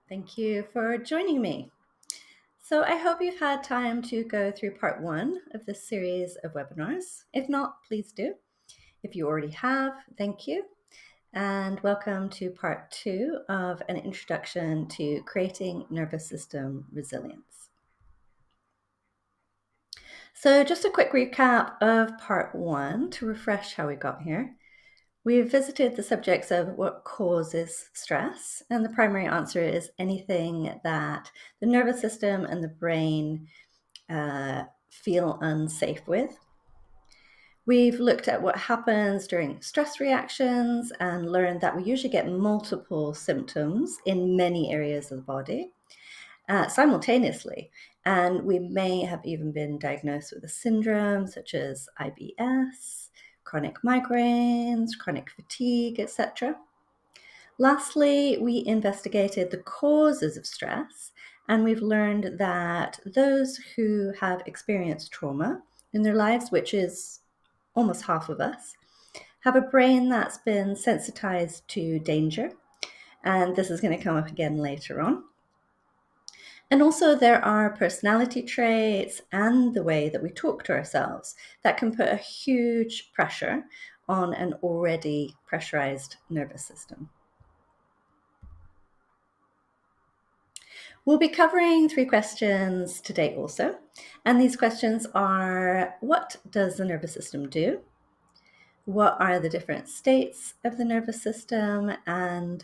Thank you for joining me. So I hope you've had time to go through part one of this series of webinars. If not, please do. If you already have, thank you. And welcome to part two of an introduction to creating nervous system resilience. So just a quick recap of part one to refresh how we got here. We've visited the subjects of what causes stress, and the primary answer is anything that the nervous system and the brain feel unsafe with. We've looked at what happens during stress reactions and learned that we usually get multiple symptoms in many areas of the body simultaneously. And we may have even been diagnosed with a syndrome such as IBS, chronic migraines, chronic fatigue, etc. Lastly, we investigated the causes of stress, and we've learned that those who have experienced trauma in their lives, which is almost half of us, have a brain that's been sensitized to danger. And this is going to come up again later on. And also there are personality traits and the way that we talk to ourselves that can put a huge pressure on an already pressurized nervous system. We'll be covering 3 questions today also. And these questions are, what does the nervous system do? What are the different states of the nervous system? And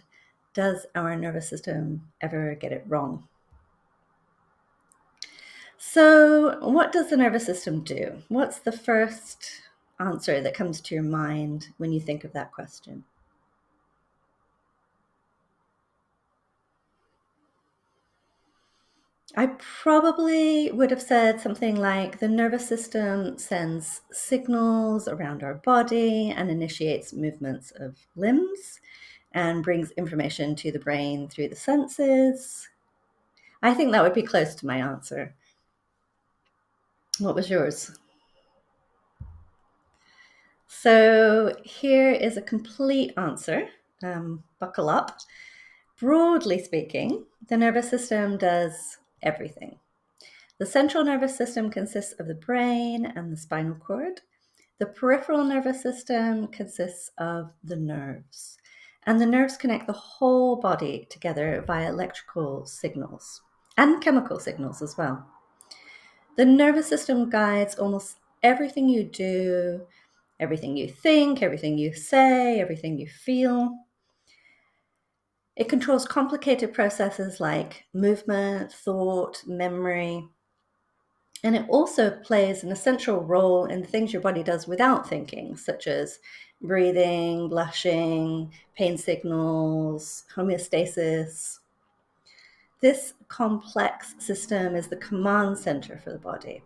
does our nervous system ever get it wrong? So what does the nervous system do? What's the first answer that comes to your mind when you think of that question? I probably would have said something like the nervous system sends signals around our body and initiates movements of limbs and brings information to the brain through the senses. I think that would be close to my answer. What was yours? So here is a complete answer. Buckle up. Broadly speaking, the nervous system does everything. The central nervous system consists of the brain and the spinal cord. The peripheral nervous system consists of the nerves. And the nerves connect the whole body together via electrical signals and chemical signals as well. The nervous system guides almost everything you do, everything you think, everything you say, everything you feel. It controls complicated processes like movement, thought, memory, and it also plays an essential role in the things your body does without thinking, such as breathing, blushing, pain signals, homeostasis. This complex system is the command center for the body.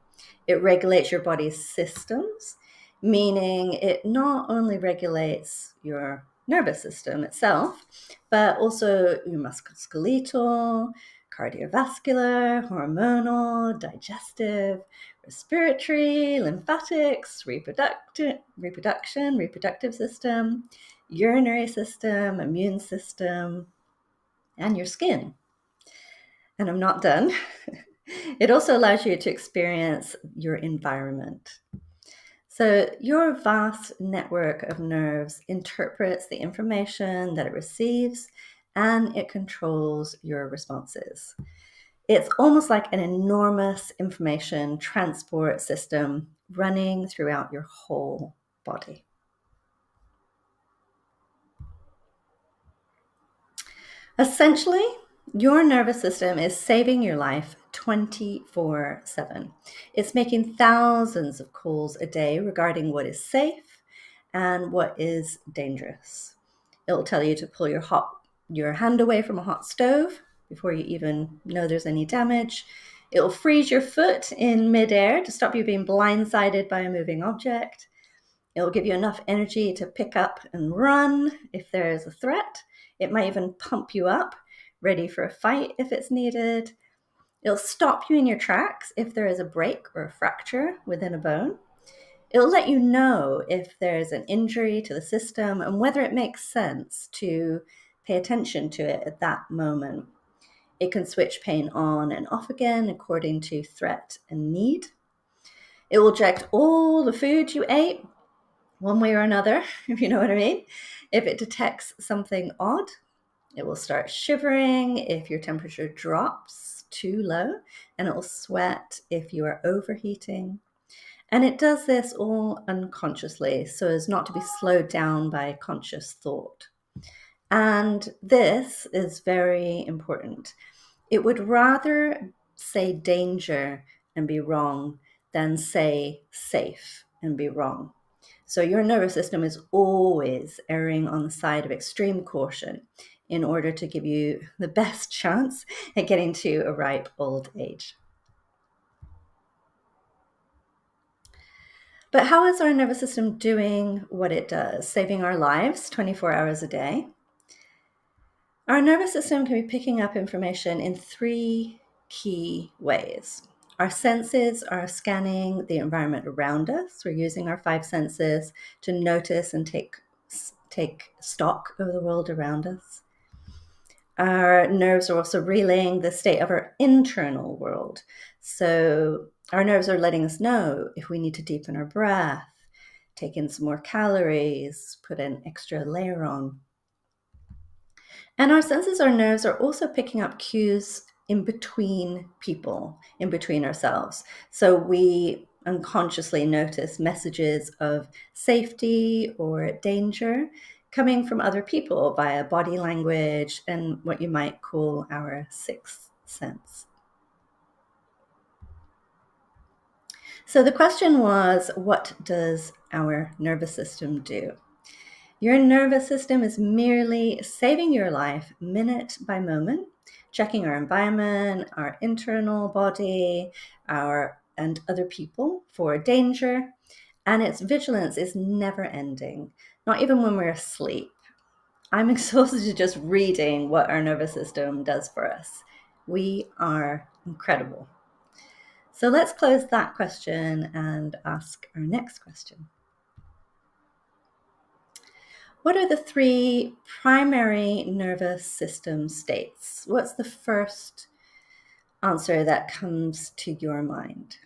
It regulates your body's systems, meaning it not only regulates your nervous system itself, but also your musculoskeletal, cardiovascular, hormonal, digestive, respiratory, lymphatics, reproductive system, urinary system, immune system, and your skin. And I'm not done. It also allows you to experience your environment. So your vast network of nerves interprets the information that it receives and it controls your responses. It's almost like an enormous information transport system running throughout your whole body. Essentially, your nervous system is saving your life 24/7. It's making thousands of calls a day regarding what is safe and what is dangerous. It'll tell you to pull your hand away from a hot stove before you even know there's any damage. It'll freeze your foot in midair to stop you being blindsided by a moving object. It'll give you enough energy to pick up and run if there is a threat. It might even pump you up, ready for a fight if it's needed. It'll stop you in your tracks if there is a break or a fracture within a bone. It'll let you know if there's an injury to the system and whether it makes sense to pay attention to it at that moment. It can switch pain on and off again according to threat and need. It will reject all the food you ate, one way or another, if you know what I mean. If it detects something odd, it will start shivering if your temperature drops too low, and it will sweat if you are overheating. And it does this all unconsciously so as not to be slowed down by conscious thought. And this is very important. It would rather say danger and be wrong than say safe and be wrong. So your nervous system is always erring on the side of extreme caution in order to give you the best chance at getting to a ripe old age. But how is our nervous system doing what it does, saving our lives 24 hours a day? Our nervous system can be picking up information in three key ways. Our senses are scanning the environment around us. We're using our five senses to notice and take stock of the world around us. Our nerves are also relaying the state of our internal world. So our nerves are letting us know if we need to deepen our breath, take in some more calories, put an extra layer on. And our senses, our nerves are also picking up cues in between people, in between ourselves. So we unconsciously notice messages of safety or danger coming from other people via body language and what you might call our sixth sense. So the question was, what does our nervous system do? Your nervous system is merely saving your life minute by moment, checking our environment, our internal body, and other people for danger, and its vigilance is never ending, not even when we're asleep. I'm exhausted just reading what our nervous system does for us. We are incredible. So let's close that question and ask our next question. What are the three primary nervous system states? What's the first answer that comes to your mind?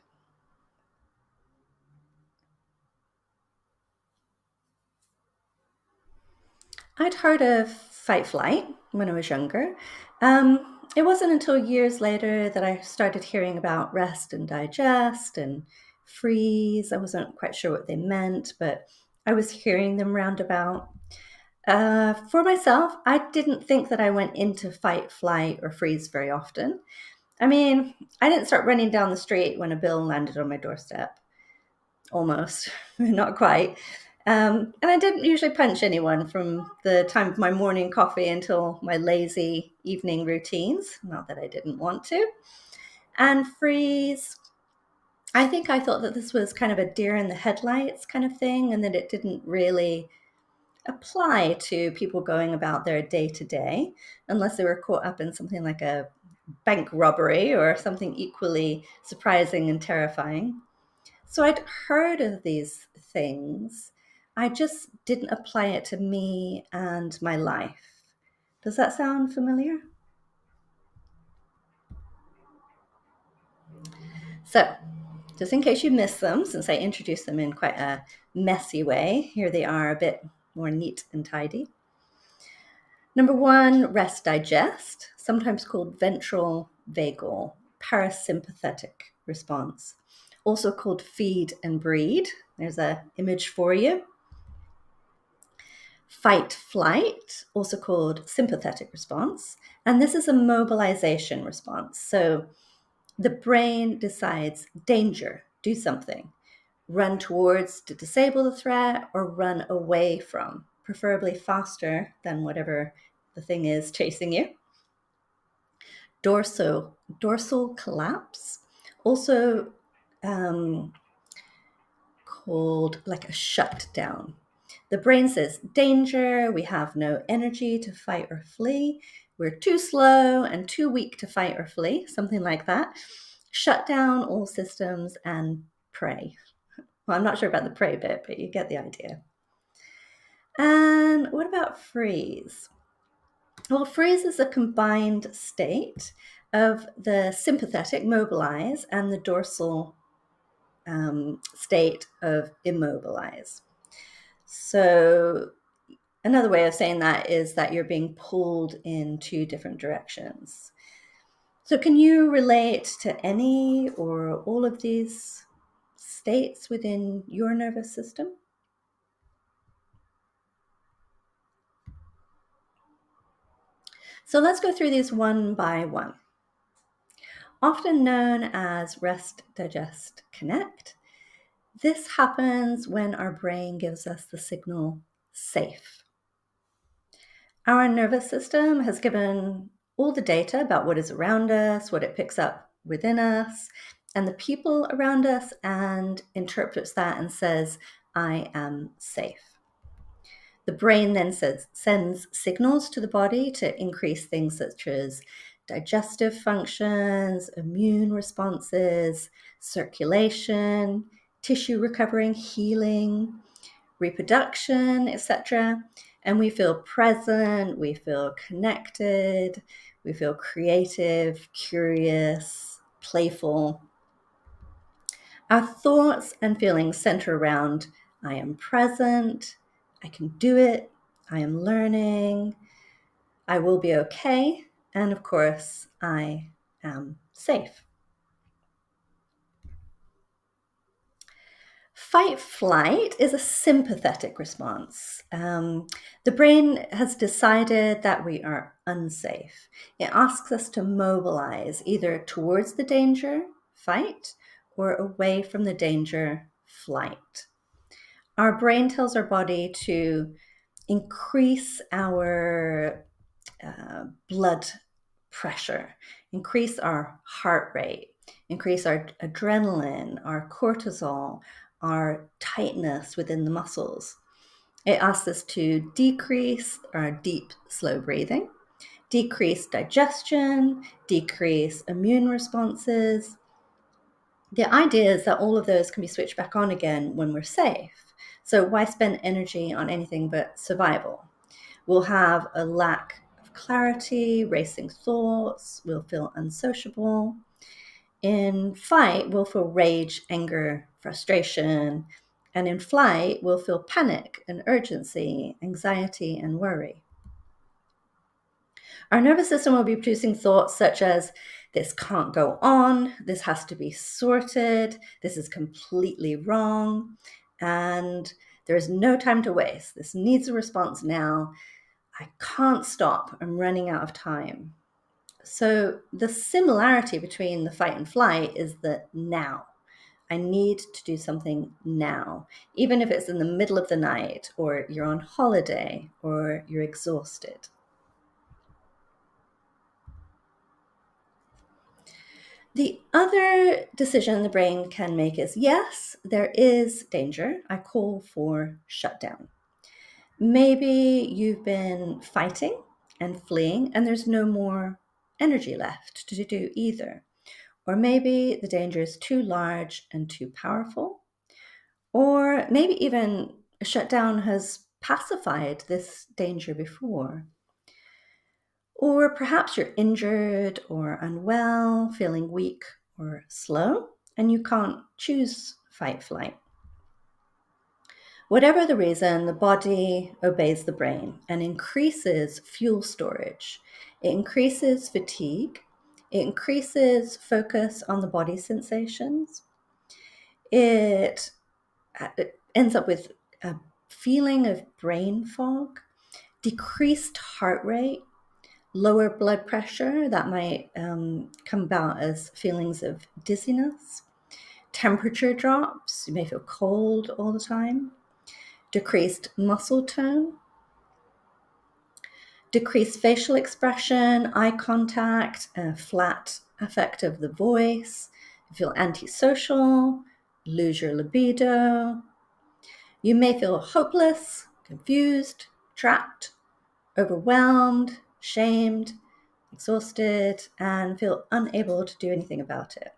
I'd heard of fight flight when I was younger. It wasn't until years later that I started hearing about rest and digest and freeze. I wasn't quite sure what they meant, but I was hearing them roundabout. For myself, I didn't think that I went into fight, flight, or freeze very often. I mean, I didn't start running down the street when a bill landed on my doorstep. Almost, not quite. And I didn't usually punch anyone from the time of my morning coffee until my lazy evening routines. Not that I didn't want to. And freeze, I think I thought that this was kind of a deer in the headlights kind of thing, and that it didn't really apply to people going about their day to day unless they were caught up in something like a bank robbery or something equally surprising and terrifying. So I'd heard of these things. I just didn't apply it to me and my life. Does that sound familiar? So, just in case you missed them, since I introduced them in quite a messy way, here they are a bit more neat and tidy. Number one, rest digest, sometimes called ventral vagal, parasympathetic response, also called feed and breed. There's an image for you. Fight flight, also called sympathetic response, and this is a mobilization response. So the brain decides danger, do something, run towards to disable the threat or run away from, preferably faster than whatever the thing is chasing you. Dorsal collapse, also called like a shutdown. The brain says, danger, we have no energy to fight or flee. We're too slow and too weak to fight or flee, something like that. Shut down all systems and pray. Well, I'm not sure about the pray bit, but you get the idea. And what about freeze? Well, freeze is a combined state of the sympathetic, mobilize, and the dorsal state of immobilize. So another way of saying that is that you're being pulled in two different directions. So can you relate to any or all of these states within your nervous system? So let's go through these one by one. Often known as rest, digest, connect, this happens when our brain gives us the signal safe. Our nervous system has given all the data about what is around us, what it picks up within us, and the people around us, and interprets that and says, I am safe. The brain then sends signals to the body to increase things such as digestive functions, immune responses, circulation, tissue recovering, healing, reproduction, etc. And we feel present, we feel connected, we feel creative, curious, playful. Our thoughts and feelings center around I am present, I can do it, I am learning, I will be okay, and of course, I am safe. Fight flight is a sympathetic response. The brain has decided that we are unsafe. It asks us to mobilize either towards the danger, fight, or away from the danger, flight. Our brain tells our body to increase our blood pressure, increase our heart rate, increase our adrenaline, our cortisol, our tightness within the muscles. It asks us to decrease our deep, slow breathing, decrease digestion, decrease immune responses. The idea is that all of those can be switched back on again when we're safe. So why spend energy on anything but survival? We'll have a lack of clarity, racing thoughts, we'll feel unsociable. In fight, we'll feel rage, anger, frustration. And in flight, we'll feel panic and urgency, anxiety, and worry. Our nervous system will be producing thoughts such as, this can't go on, this has to be sorted, this is completely wrong, and there is no time to waste. This needs a response now. I can't stop, I'm running out of time. So the similarity between the fight and flight is the now. I need to do something now, even if it's in the middle of the night, or you're on holiday, or you're exhausted. The other decision the brain can make is, yes, there is danger. I call for shutdown. Maybe you've been fighting and fleeing, and there's no more energy left to do either. Or maybe the danger is too large and too powerful. Or maybe even a shutdown has pacified this danger before. Or perhaps you're injured or unwell, feeling weak or slow, and you can't choose fight flight. Whatever the reason, the body obeys the brain and increases fuel storage. It increases fatigue. It increases focus on the body sensations. It ends up with a feeling of brain fog, decreased heart rate, lower blood pressure that might come about as feelings of dizziness, temperature drops, you may feel cold all the time, decreased muscle tone, decreased facial expression, eye contact, a flat affect of the voice, you feel antisocial, lose your libido. You may feel hopeless, confused, trapped, overwhelmed, shamed, exhausted, and feel unable to do anything about it.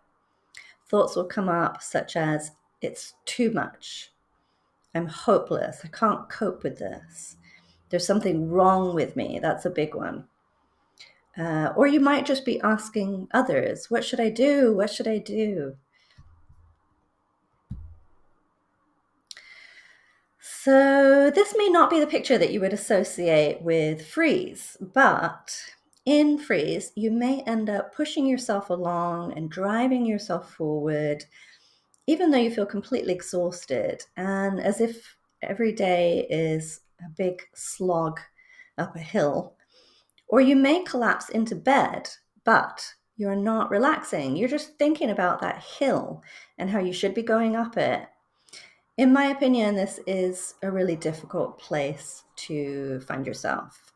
Thoughts will come up such as, it's too much. I'm hopeless. I can't cope with this. There's something wrong with me. That's a big one. Or you might just be asking others, what should I do? What should I do? So this may not be the picture that you would associate with freeze, but in freeze, you may end up pushing yourself along and driving yourself forward, even though you feel completely exhausted, and as if every day is a big slog up a hill. Or you may collapse into bed, but you're not relaxing. You're just thinking about that hill and how you should be going up it. In my opinion, this is a really difficult place to find yourself.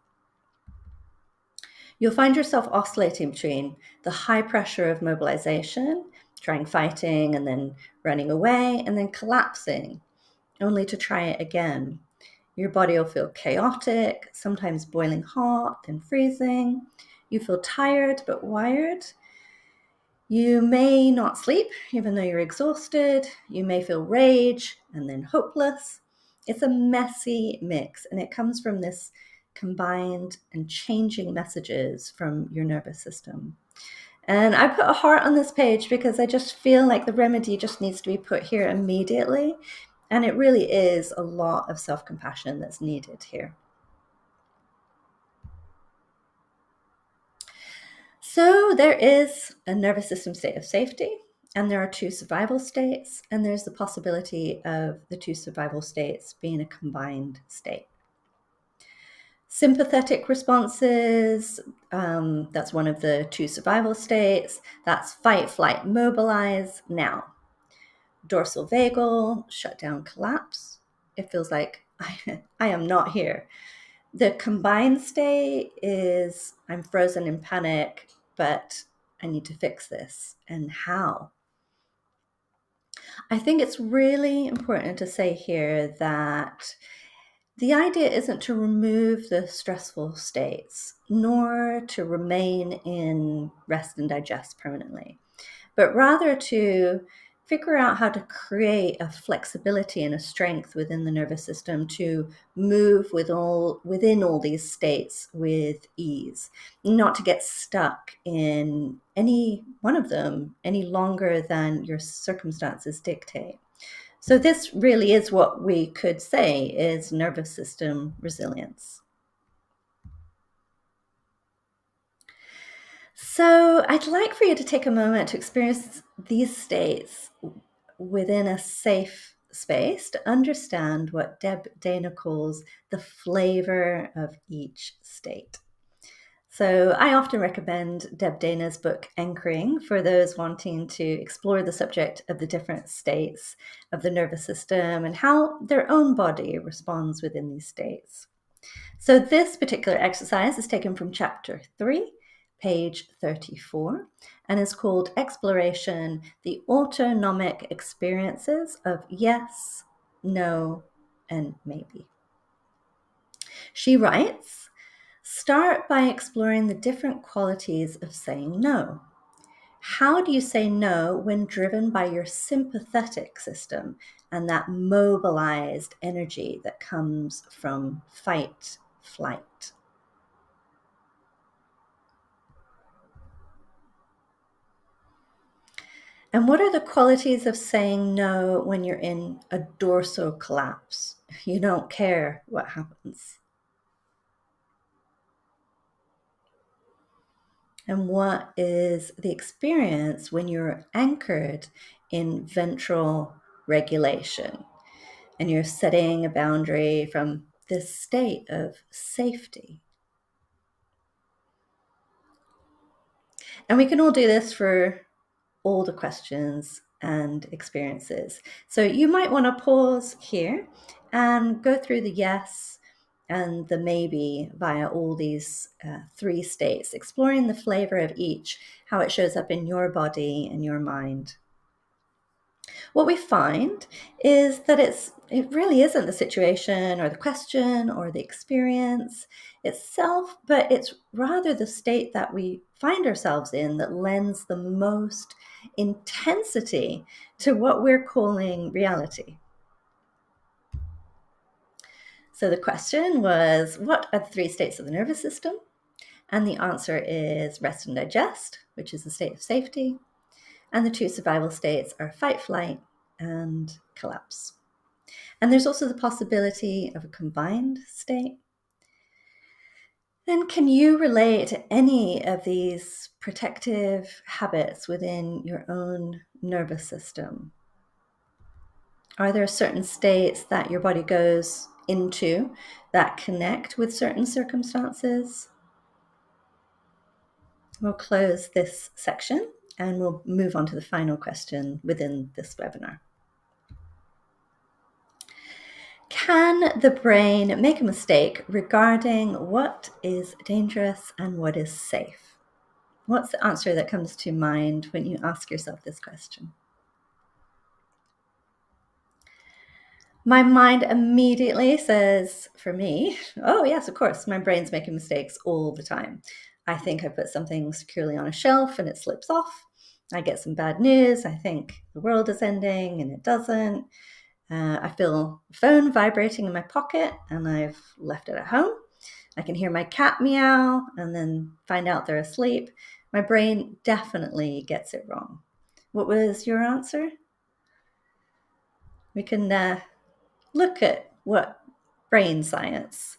You'll find yourself oscillating between the high pressure of mobilization, trying fighting and then running away, and then collapsing, only to try it again. Your body will feel chaotic, sometimes boiling hot, then freezing. You feel tired but wired. You may not sleep, even though you're exhausted. You may feel rage and then hopeless. It's a messy mix, and it comes from this combined and changing messages from your nervous system. And I put a heart on this page because I just feel like the remedy just needs to be put here immediately. And it really is a lot of self-compassion that's needed here. So there is a nervous system state of safety, and there are two survival states, and there's the possibility of the two survival states being a combined state. Sympathetic responses, that's one of the two survival states. That's fight, flight, mobilize, now. Dorsal vagal, shut down, collapse. It feels like I am not here. The combined state is I'm frozen in panic, but I need to fix this. And how? I think it's really important to say here that the idea isn't to remove the stressful states, nor to remain in rest and digest permanently, but rather to figure out how to create a flexibility and a strength within the nervous system to move within all these states with ease, not to get stuck in any one of them any longer than your circumstances dictate. So this really is what we could say is nervous system resilience. So I'd like for you to take a moment to experience these states within a safe space to understand what Deb Dana calls the flavor of each state. So I often recommend Deb Dana's book, Anchoring, for those wanting to explore the subject of the different states of the nervous system and how their own body responds within these states. So this particular exercise is taken from chapter 3, page 34, and is called Exploration, the Autonomic Experiences of Yes, No, and Maybe. She writes, start by exploring the different qualities of saying no. How do you say no when driven by your sympathetic system and that mobilized energy that comes from fight, flight? And what are the qualities of saying no when you're in a dorsal collapse? You don't care what happens. And what is the experience when you're anchored in ventral regulation and you're setting a boundary from this state of safety? And we can all do this for all the questions and experiences. So you might want to pause here and go through the yes and the maybe via all these three states, exploring the flavor of each, how it shows up in your body and your mind. What we find is that it really isn't the situation or the question or the experience itself, but it's rather the state that we find ourselves in that lends the most intensity to what we're calling reality. So the question was, what are the three states of the nervous system? And the answer is rest and digest, which is a state of safety. And the two survival states are fight, flight, and collapse. And there's also the possibility of a combined state. Then can you relate to any of these protective habits within your own nervous system? Are there certain states that your body goes into that connect with certain circumstances? We'll close this section and we'll move on to the final question within this webinar. Can the brain make a mistake regarding what is dangerous and what is safe? What's the answer that comes to mind when you ask yourself this question? My mind immediately says, for me, oh yes, of course, my brain's making mistakes all the time. I think I put something securely on a shelf and it slips off. I get some bad news. I think the world is ending and it doesn't. I feel a phone vibrating in my pocket and I've left it at home. I can hear my cat meow and then find out they're asleep. My brain definitely gets it wrong. What was your answer? We can look at what brain science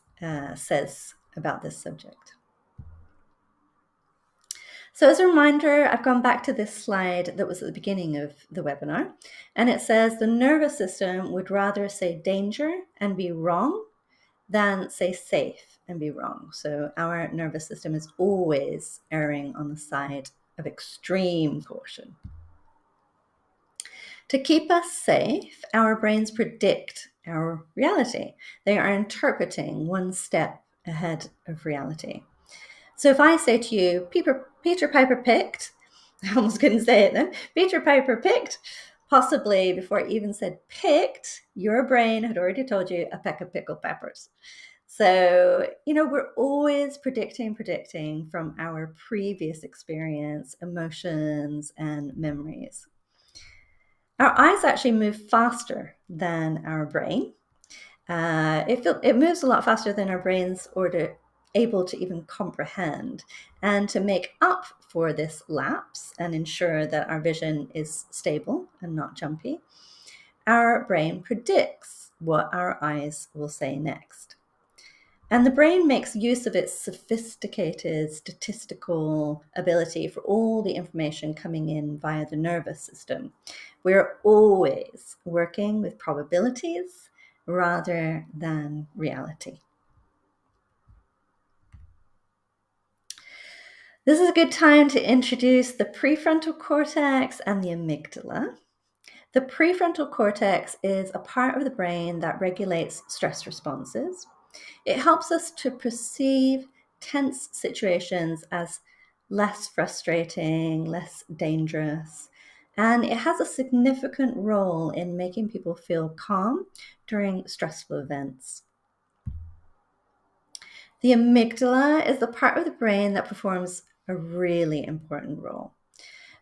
says about this subject. So as a reminder, I've gone back to this slide that was at the beginning of the webinar, and it says the nervous system would rather say danger and be wrong than say safe and be wrong. So our nervous system is always erring on the side of extreme caution. To keep us safe, our brains predict our reality. They are interpreting one step ahead of reality. So if I say to you, Peter Piper picked, I almost couldn't say it then, Peter Piper picked, possibly before I even said picked, your brain had already told you a peck of pickled peppers. So, we're always predicting from our previous experience, emotions, and memories. Our eyes actually move faster than our brain. It moves a lot faster than our brains able to even comprehend. And to make up for this lapse and ensure that our vision is stable and not jumpy, our brain predicts what our eyes will say next. And the brain makes use of its sophisticated statistical ability for all the information coming in via the nervous system. We're always working with probabilities rather than reality. This is a good time to introduce the prefrontal cortex and the amygdala. The prefrontal cortex is a part of the brain that regulates stress responses. It helps us to perceive tense situations as less frustrating, less dangerous, and it has a significant role in making people feel calm during stressful events. The amygdala is the part of the brain that performs a really important role.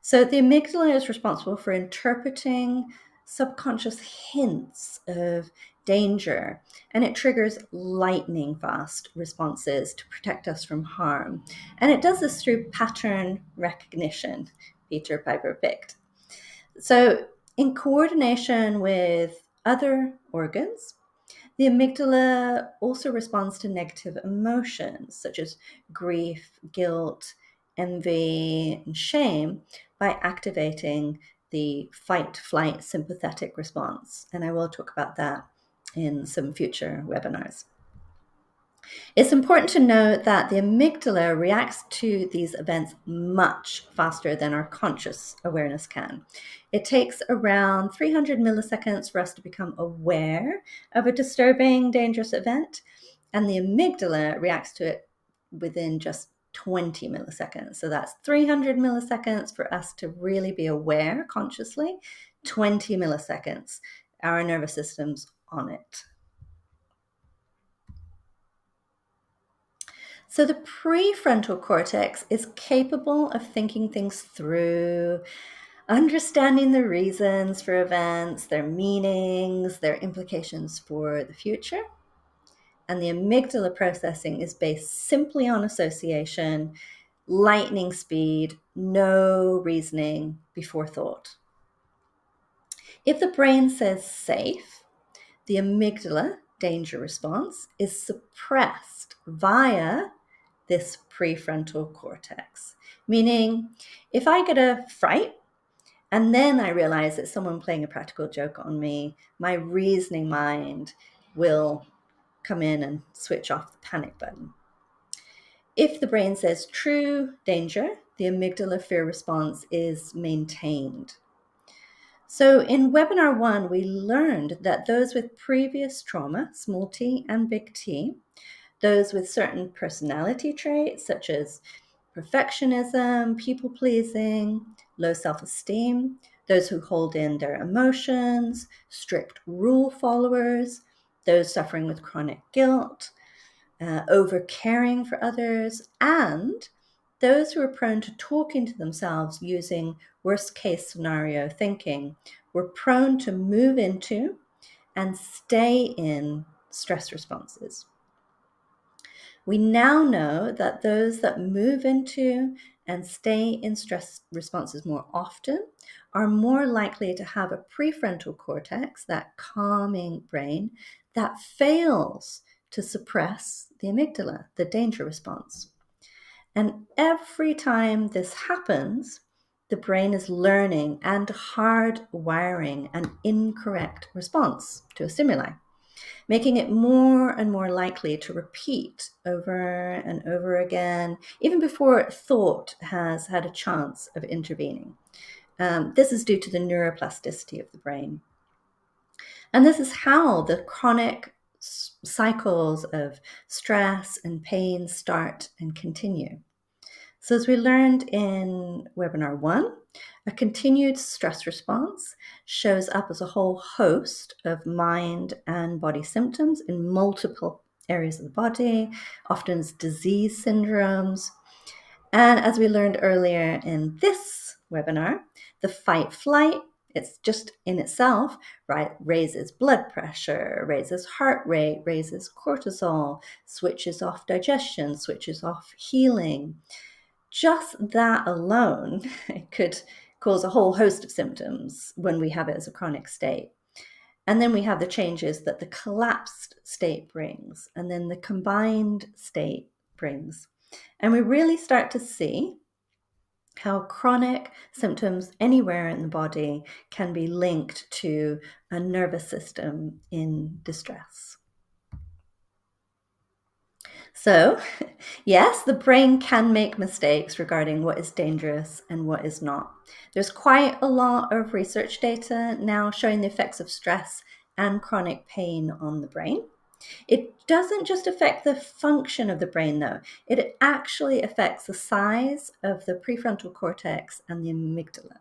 So the amygdala is responsible for interpreting subconscious hints of danger, and it triggers lightning fast responses to protect us from harm. And it does this through pattern recognition. Peter Piper picked. So in coordination with other organs, the amygdala also responds to negative emotions such as grief, guilt, envy, and shame by activating the fight-flight sympathetic response. And I will talk about that in some future webinars. It's important to note that the amygdala reacts to these events much faster than our conscious awareness can. It takes around 300 milliseconds for us to become aware of a disturbing, dangerous event, and the amygdala reacts to it within just 20 milliseconds. So that's 300 milliseconds for us to really be aware consciously, 20 milliseconds, our nervous system's on it. So the prefrontal cortex is capable of thinking things through, understanding the reasons for events, their meanings, their implications for the future. and the amygdala processing is based simply on association, lightning speed, no reasoning before thought. If the brain says safe, the amygdala danger response is suppressed via this prefrontal cortex. Meaning, if I get a fright and then I realize it's someone playing a practical joke on me, my reasoning mind will come in and switch off the panic button. If the brain says true danger, the amygdala fear response is maintained. So in webinar 1, we learned that those with previous trauma, small t and big T, those with certain personality traits such as perfectionism, people-pleasing, low self-esteem, those who hold in their emotions, strict rule followers, those suffering with chronic guilt, over-caring for others, and those who are prone to talking to themselves using worst-case scenario thinking were prone to move into and stay in stress responses. We now know that those that move into and stay in stress responses more often are more likely to have a prefrontal cortex, that calming brain, that fails to suppress the amygdala, the danger response. And every time this happens, the brain is learning and hardwiring an incorrect response to a stimuli, making it more and more likely to repeat over and over again, even before thought has had a chance of intervening. This is due to the neuroplasticity of the brain. And this is how the chronic cycles of stress and pain start and continue. So as we learned in webinar 1, a continued stress response shows up as a whole host of mind and body symptoms in multiple areas of the body, often as disease syndromes. And as we learned earlier in this webinar, the fight-flight, it's just in itself, right, raises blood pressure, raises heart rate, raises cortisol, switches off digestion, switches off healing. Just that alone could cause a whole host of symptoms when we have it as a chronic state. And then we have the changes that the collapsed state brings, and then the combined state brings. And we really start to see how chronic symptoms anywhere in the body can be linked to a nervous system in distress. So, yes, the brain can make mistakes regarding what is dangerous and what is not. There's quite a lot of research data now showing the effects of stress and chronic pain on the brain. It doesn't just affect the function of the brain, though. It actually affects the size of the prefrontal cortex and the amygdala.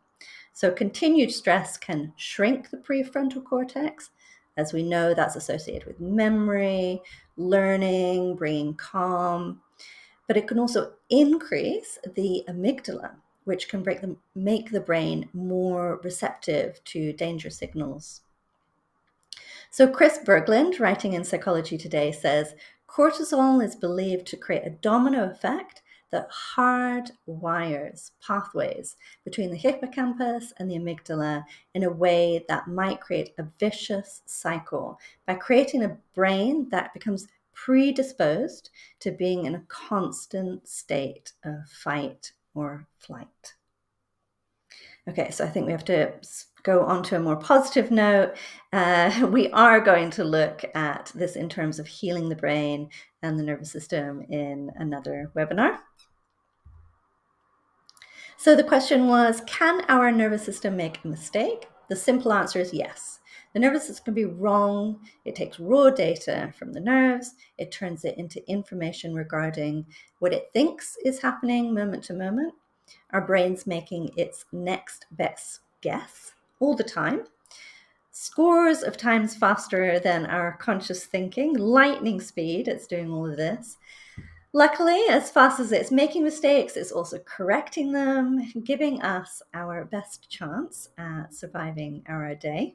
So continued stress can shrink the prefrontal cortex. As we know, that's associated with memory, learning, bringing calm. But it can also increase the amygdala, which can make the brain more receptive to danger signals. So Chris Berglund, writing in Psychology Today, says, cortisol is believed to create a domino effect that hardwires pathways between the hippocampus and the amygdala in a way that might create a vicious cycle by creating a brain that becomes predisposed to being in a constant state of fight or flight. Okay, so I think we have to go on to a more positive note. We are going to look at this in terms of healing the brain and the nervous system in another webinar. So the question was, can our nervous system make a mistake? The simple answer is yes. The nervous system can be wrong. It takes raw data from the nerves. It turns it into information regarding what it thinks is happening moment to moment. Our brain's making its next best guess all the time, scores of times faster than our conscious thinking, lightning speed, it's doing all of this. Luckily, as fast as it's making mistakes, it's also correcting them, giving us our best chance at surviving our day.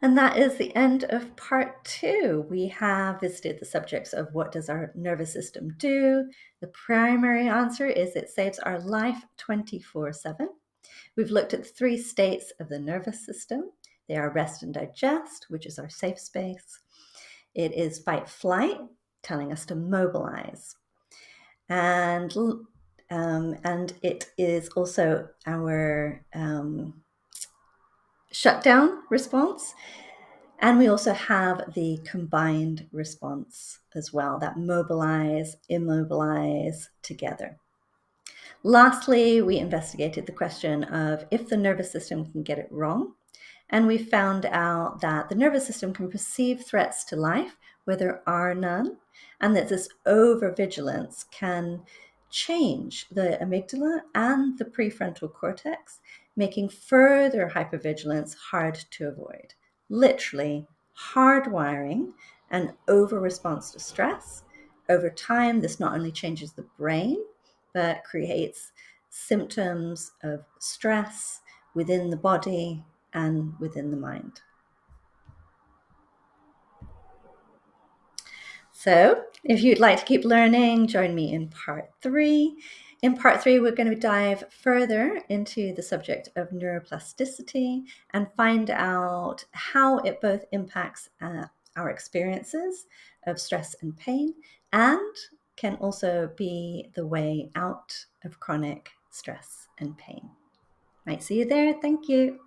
And that is the end of part 2. We have visited the subjects of what does our nervous system do. The primary answer is it saves our life 24/7. We've looked at the 3 states of the nervous system. They are rest and digest, which is our safe space. It is fight flight, telling us to mobilize. And it is also our shutdown response. And we also have the combined response as well, that mobilize, immobilize together. Lastly, we investigated the question of if the nervous system can get it wrong. And we found out that the nervous system can perceive threats to life where there are none, and that this overvigilance can change the amygdala and the prefrontal cortex, making further hypervigilance hard to avoid. Literally hardwiring an over-response to stress. Over time, this not only changes the brain, but creates symptoms of stress within the body and within the mind. So if you'd like to keep learning, join me in part 3. In part 3, we're going to dive further into the subject of neuroplasticity and find out how it both impacts our experiences of stress and pain, and can also be the way out of chronic stress and pain. Might see you there. Thank you.